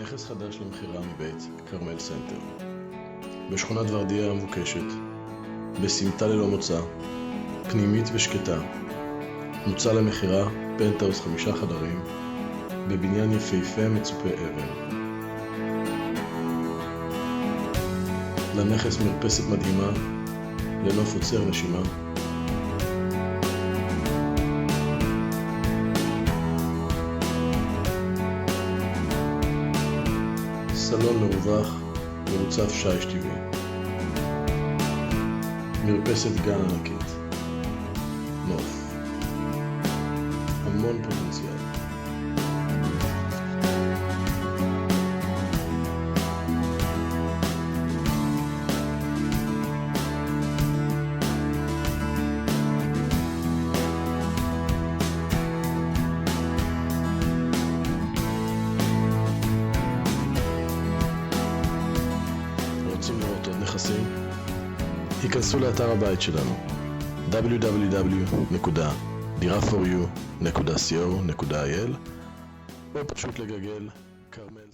נכס חדש למכירה מבית כרמל סנטר בשכונת ורדיה המבוקשת, בסמטה ללא מוצא, פנימית ושקטה. מוצע למכירה פנטהאוס 5 חדרים בבניין יפהפה מצופה אבן. לנכס מרפסת מדהימה לנוף עוצר נשימה. סלון מרווח מרוצף שיש טבעי. מרפסת גן ענקית. נוף. המון פוטנציאל. רוצים לראות עוד נכסים? היכנסו לאתר הבית שלנו www.diraforyou.co.il או פשוט לגגל כרמל